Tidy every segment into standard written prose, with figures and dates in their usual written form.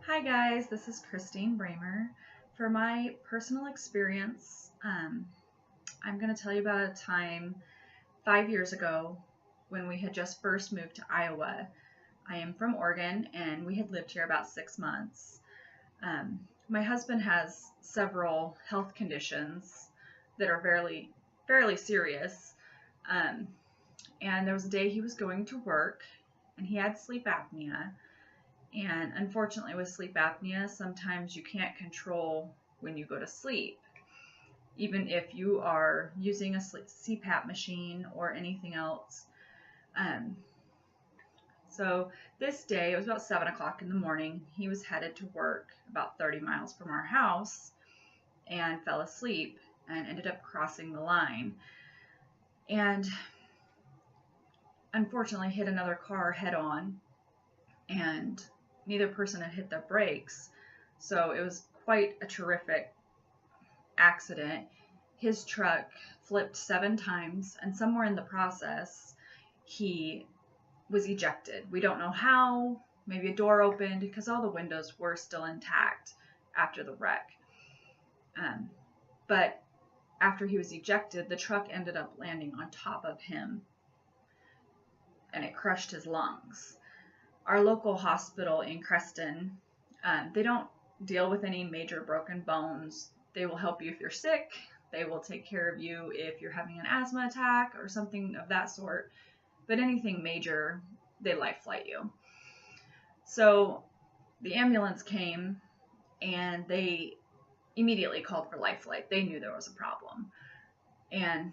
Hi guys, this is Christine Bramer. For my personal experience, I'm going to tell you about a time 5 years ago when we had just first moved to Iowa. I am from Oregon and we had lived here about 6 months. My husband has several health conditions that are fairly serious. Um, and there was a day he was going to work and he had sleep apnea. And unfortunately, with sleep apnea, sometimes you can't control when you go to sleep, even if you are using a CPAP machine or anything else. Um, so this day, it was about 7 o'clock in the morning. He was headed to work about 30 miles from our house and fell asleep and ended up crossing the line. And unfortunately, hit another car head on, and neither person had hit their brakes, so it was quite a terrific accident. His truck flipped 7 times, and somewhere in the process, he was ejected. We don't know how. Maybe a door opened because all the windows were still intact after the wreck. But after he was ejected, the truck ended up landing on top of him, and it crushed his lungs. Our local hospital in Creston, they don't deal with any major broken bones. They will help you if you're sick. They will take care of you if you're having an asthma attack or something of that sort. But anything major, they life flight you. So the ambulance came and they immediately called for life flight. They knew there was a problem. And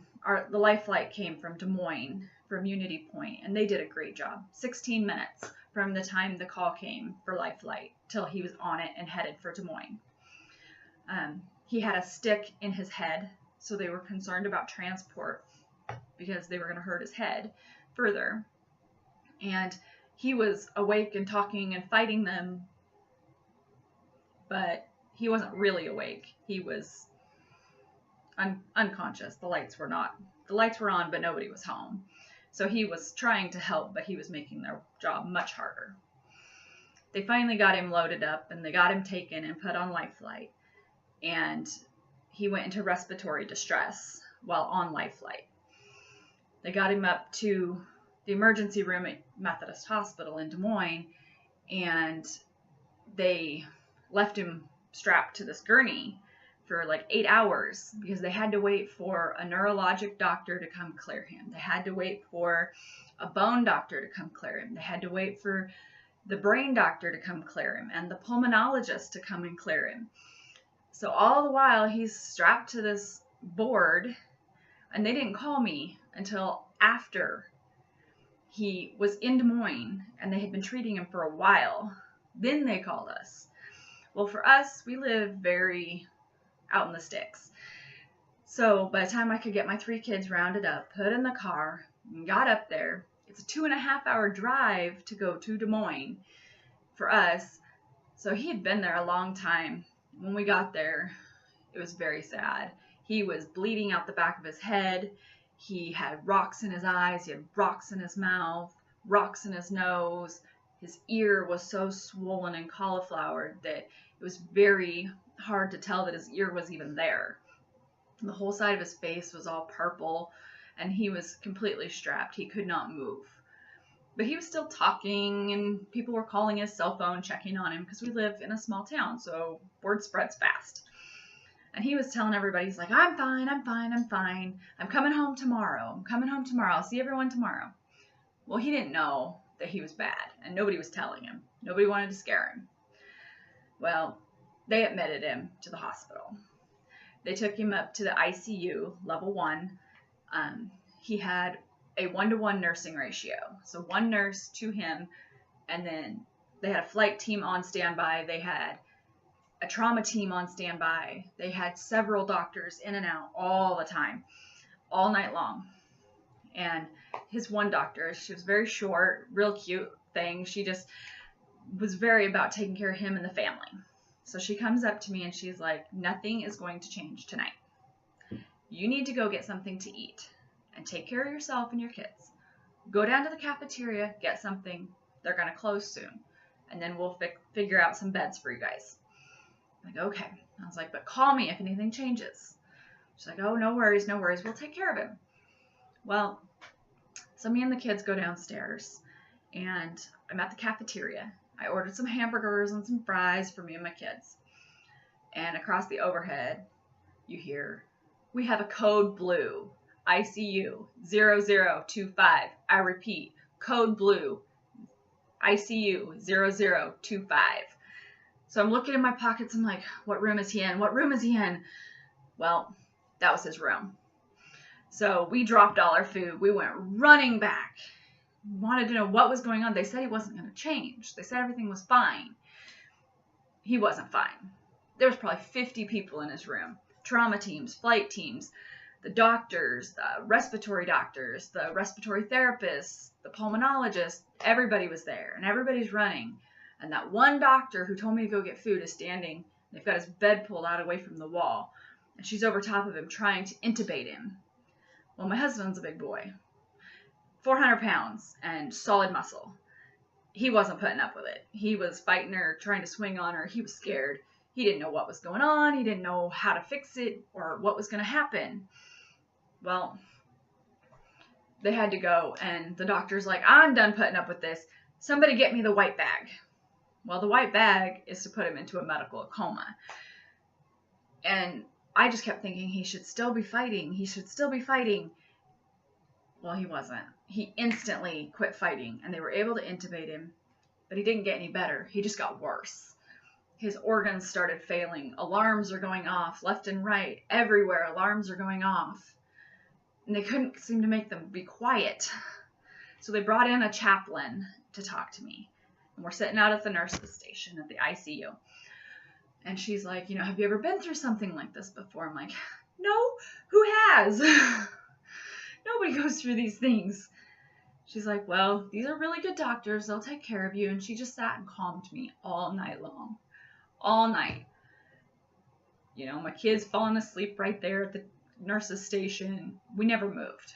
the life flight came from Des Moines, from Unity Point, and they did a great job. 16 minutes from the time the call came for life flight till he was on it and headed for Des Moines. He had a stick in his head, so they were concerned about transport because they were going to hurt his head further. And he was awake and talking and fighting them, but he wasn't really awake. He was unconscious. The lights were on, but nobody was home. So he was trying to help, but he was making their job much harder. They finally got him loaded up and they got him taken and put on life flight. And he went into respiratory distress while on life flight. They got him up to the emergency room at Methodist Hospital in Des Moines, and they left him strapped to this gurney for like 8 hours because they had to wait for a neurologic doctor to come clear him. They had to wait for a bone doctor to come clear him. They had to wait for the brain doctor to come clear him and the pulmonologist to come and clear him. So all the while he's strapped to this board, and they didn't call me until after he was in Des Moines and they had been treating him for a while. Then they called us. Well, for us, we live very out in the sticks. So by the time I could get my 3 kids rounded up, put in the car, and got up there, it's a 2.5-hour drive to go to Des Moines for us. So he had been there a long time. When we got there, it was very sad. He was bleeding out the back of his head. He had rocks in his eyes. He had rocks in his mouth, rocks in his nose. His ear was so swollen and cauliflowered that it was very hard to tell that his ear was even there. The whole side of his face was all purple, and he was completely strapped. He could not move. But he was still talking, and people were calling his cell phone, checking on him, because we live in a small town, so word spreads fast. And he was telling everybody, he's like, I'm fine. I'm coming home tomorrow. I'll see everyone tomorrow. Well, he didn't know that he was bad, and nobody was telling him. Nobody wanted to scare him. Well, they admitted him to the hospital. They took him up to the ICU, level 1. He had a 1-to-1 nursing ratio. So 1 nurse to him, and then they had a flight team on standby. They had a trauma team on standby. They had several doctors in and out all the time, all night long. And his one doctor, she was very short, real cute thing. She just was very about taking care of him and the family. So she comes up to me and she's like, nothing is going to change tonight. You need to go get something to eat and take care of yourself and your kids. Go down to the cafeteria, get something. They're going to close soon. and then we'll figure out some beds for you guys. I'm like, okay. I was like, but call me if anything changes. She's like, oh, no worries, no worries. We'll take care of him. Well, so me and the kids go downstairs, and I'm at the cafeteria. I ordered some hamburgers and some fries for me and my kids. And across the overhead, you hear, we have a code blue, ICU 0025. I repeat, code blue, ICU 0025. So I'm looking in my pockets. I'm like, what room is he in? What room is he in? Well, that was his room. So we dropped all our food. We went running back. Wanted to know what was going on. They said he wasn't going to change. They said everything was fine. He wasn't fine. There was probably 50 people in his room. Trauma teams, flight teams, the doctors, the respiratory therapists, the pulmonologists. Everybody was there, and everybody's running. And that one doctor who told me to go get food is standing. They've got his bed pulled out away from the wall, and she's over top of him trying to intubate him. Well, my husband's a big boy, 400 pounds and solid muscle. He wasn't putting up with it. He was fighting her, trying to swing on her. He was scared. He didn't know what was going on. He didn't know how to fix it or what was going to happen. Well, they had to go, and the doctor's like, I'm done putting up with this. Somebody get me the white bag. Well, the white bag is to put him into a medical coma. And I just kept thinking he should still be fighting. He should still be fighting. Well, he wasn't. He instantly quit fighting, and they were able to intubate him, but he didn't get any better. He just got worse. His organs started failing. Alarms are going off left and right. Everywhere, alarms are going off. And they couldn't seem to make them be quiet. So they brought in a chaplain to talk to me. And we're sitting out at the nurse's station at the ICU. And she's like, you know, have you ever been through something like this before? I'm like, no, who has? Nobody goes through these things. She's like, well, these are really good doctors. They'll take care of you. And she just sat and calmed me all night long. All night. You know, my kids falling asleep right there at the nurse's station. We never moved.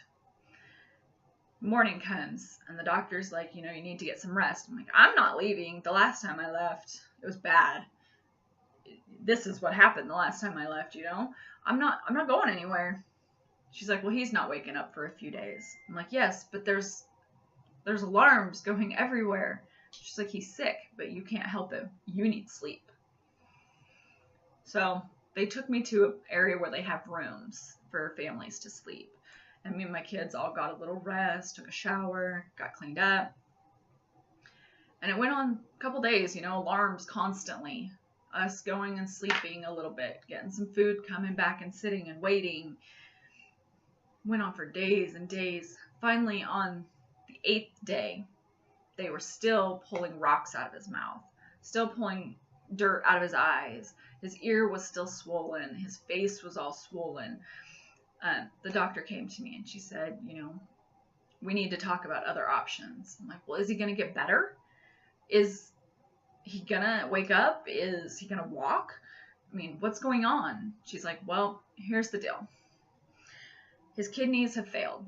Morning comes, and the doctor's like, you know, you need to get some rest. I'm like, I'm not leaving. The last time I left, it was bad. This is what happened the last time I left, you know? I'm not going anywhere. She's like, well, he's not waking up for a few days. I'm like, yes, but there's alarms going everywhere. She's like, he's sick, but you can't help him. You need sleep. So they took me to an area where they have rooms for families to sleep. And me and my kids all got a little rest, took a shower, got cleaned up. And it went on a couple days, you know, alarms constantly. Us going and sleeping a little bit, getting some food, coming back and sitting and waiting. Went on for days and days. Finally, on the 8th day, they were still pulling rocks out of his mouth, still pulling dirt out of his eyes. His ear was still swollen. His face was all swollen. The doctor came to me and she said, you know, we need to talk about other options. I'm like, well, is he going to get better? Is he going to wake up? Is he going to walk? I mean, what's going on? She's like, well, here's the deal. His kidneys have failed.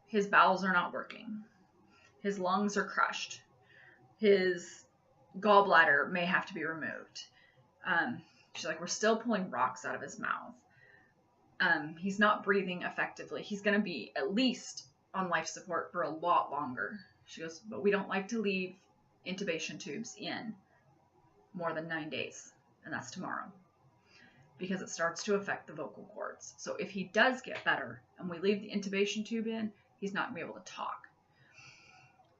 His bowels are not working. His lungs are crushed. His gallbladder may have to be removed. She's like, we're still pulling rocks out of his mouth. He's not breathing effectively. He's going to be at least on life support for a lot longer. She goes, but we don't like to leave intubation tubes in more than 9 days. And that's tomorrow. Because it starts to affect the vocal cords. So if he does get better and we leave the intubation tube in, he's not going to be able to talk.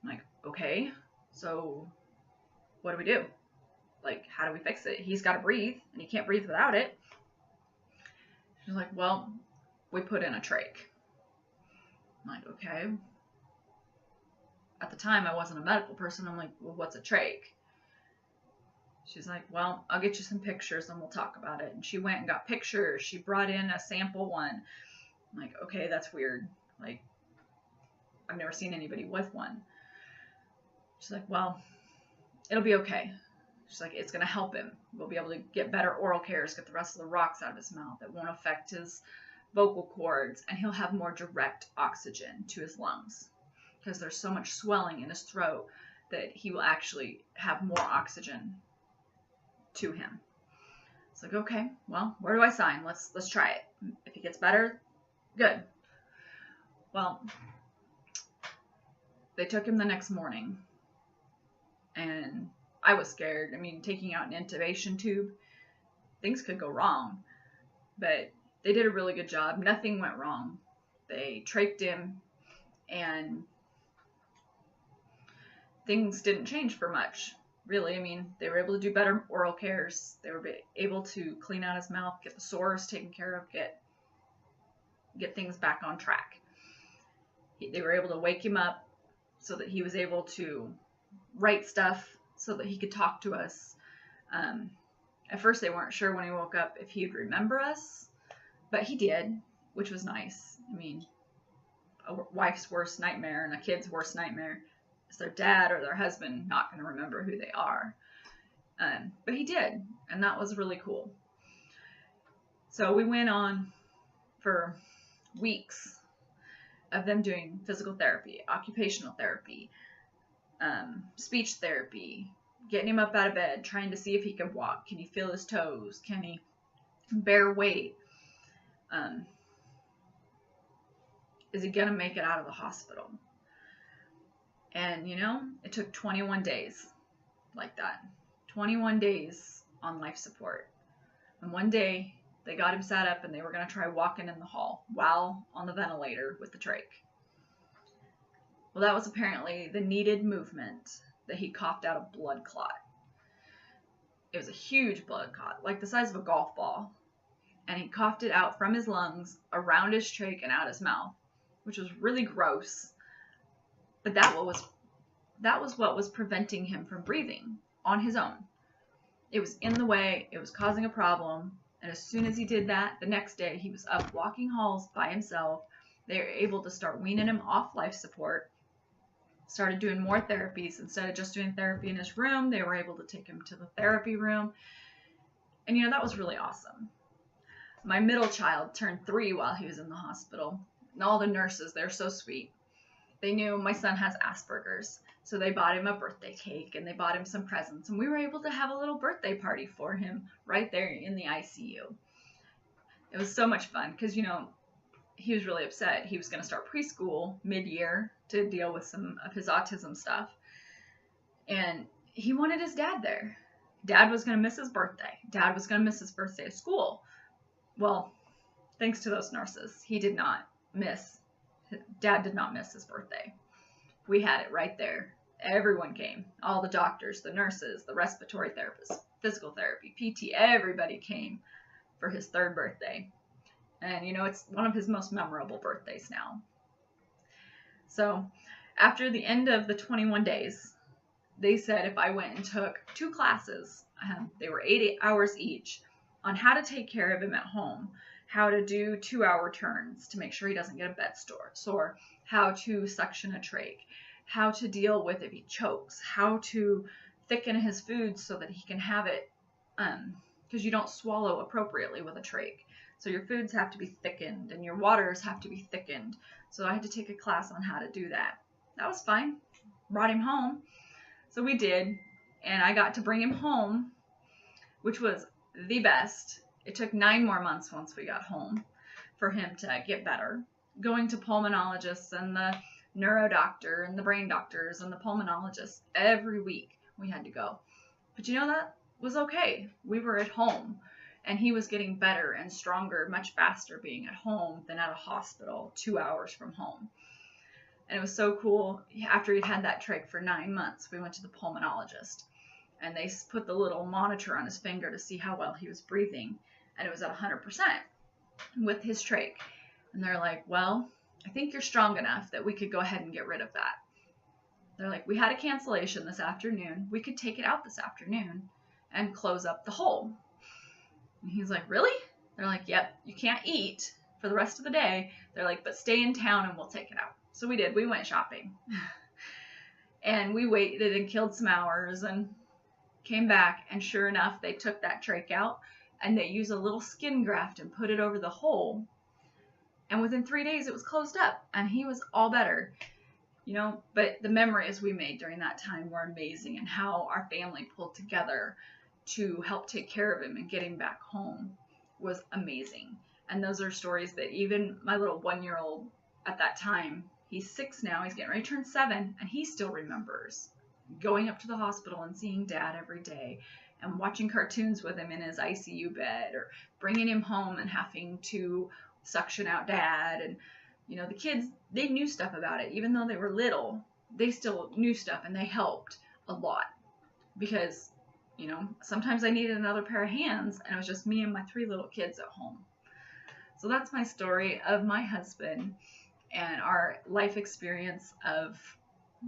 I'm like, okay, so what do we do? Like, how do we fix it? He's got to breathe, and he can't breathe without it. She's like, well, we put in a trach. I'm like, okay. At the time, I wasn't a medical person. I'm like, well, what's a trach? She's like, well, I'll get you some pictures and we'll talk about it. And she went and got pictures. She brought in a sample one. I'm like, okay, that's weird. Like, I've never seen anybody with one. She's like, well, it'll be okay. She's like, it's going to help him. We'll be able to get better oral cares, get the rest of the rocks out of his mouth. It won't affect his vocal cords, and he'll have more direct oxygen to his lungs because there's so much swelling in his throat that he will actually have more oxygen to him. It's like, okay, well, where do I sign? Let's try it. If he gets better, good. Well, they took him the next morning, and I was scared. I mean, taking out an intubation tube, things could go wrong, but they did a really good job. Nothing went wrong. They trached him, and things didn't change for much, really. I mean, they were able to do better oral cares. They were able to clean out his mouth, get the sores taken care of, get things back on track. They were able to wake him up so that he was able to write stuff so that he could talk to us. At first, they weren't sure when he woke up if he'd remember us, but he did, which was nice. I mean, a wife's worst nightmare and a kid's worst nightmare is their dad or their husband not going to remember who they are. But he did, and that was really cool. So we went on for weeks of them doing physical therapy, occupational therapy, speech therapy, getting him up out of bed, trying to see if he can walk. Can he feel his toes? Can he bear weight? Is he going to make it out of the hospital? And, you know, it took 21 days like that. 21 days on life support. And one day, they got him sat up and they were going to try walking in the hall while on the ventilator with the trach. Well, that was apparently the needed movement that he coughed out a blood clot. It was a huge blood clot, like the size of a golf ball. And he coughed it out from his lungs, around his trach, and out his mouth, which was really gross. But that was what was preventing him from breathing on his own. It was in the way. It was causing a problem. And as soon as he did that, the next day he was up walking halls by himself. They were able to start weaning him off life support. Started doing more therapies. Instead of just doing therapy in his room, they were able to take him to the therapy room. And, you know, that was really awesome. My middle child turned 3 while he was in the hospital. And all the nurses, they're so sweet. They knew my son has Asperger's. So they bought him a birthday cake and they bought him some presents. And we were able to have a little birthday party for him right there in the ICU. It was so much fun because, you know, he was really upset. He was going to start preschool mid-year to deal with some of his autism stuff. And he wanted his dad there. Dad was going to miss his birthday. Dad was going to miss his first day of school. Well, thanks to those nurses, Dad did not miss his birthday. We had it right there. Everyone came. All the doctors, the nurses, the respiratory therapists, physical therapy, PT, everybody came for his 3rd birthday. And, you know, it's one of his most memorable birthdays now. So after the end of the 21 days, they said if I went and took 2 classes, they were 8 hours each, on how to take care of him at home, how to do 2-hour turns to make sure he doesn't get a bed sore, how to suction a trach, how to deal with if he chokes, how to thicken his food so that he can have it, because you don't swallow appropriately with a trach. So your foods have to be thickened and your waters have to be thickened. So I had to take a class on how to do that. That was fine. Brought him home. So we did, and I got to bring him home, which was the best. It took 9 more months once we got home for him to get better. Going to pulmonologists and the neuro doctor and the brain doctors and the pulmonologists every week we had to go. But you know, that was okay. We were at home and he was getting better and stronger much faster being at home than at a hospital 2 hours from home. And it was so cool. After he'd had that trach for 9 months, we went to the pulmonologist and they put the little monitor on his finger to see how well he was breathing. And it was at 100% with his trach. And they're like, well, I think you're strong enough that we could go ahead and get rid of that. They're like, we had a cancellation this afternoon. We could take it out this afternoon and close up the hole. And he's like, really? They're like, yep, you can't eat for the rest of the day. They're like, but stay in town and we'll take it out. So we did. We went shopping. And we waited and killed some hours and came back. And sure enough, they took that trach out and they used a little skin graft and put it over the hole. And within 3 days, it was closed up and he was all better. you know, but the memories we made during that time were amazing, and how our family pulled together to help take care of him and get him back home was amazing. And those are stories that even my little 1 year old at that time, he's 6 now, he's getting ready to turn 7, and he still remembers going up to the hospital and seeing dad every day and watching cartoons with him in his ICU bed, or bringing him home and having to suction out dad. And you know, the kids, they knew stuff about it. Even though they were little, they still knew stuff, and they helped a lot, because, you know, sometimes I needed another pair of hands, and it was just me and my 3 little kids at home. So that's my story of my husband and our life experience of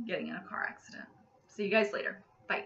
getting in a car accident. See you guys later. Bye.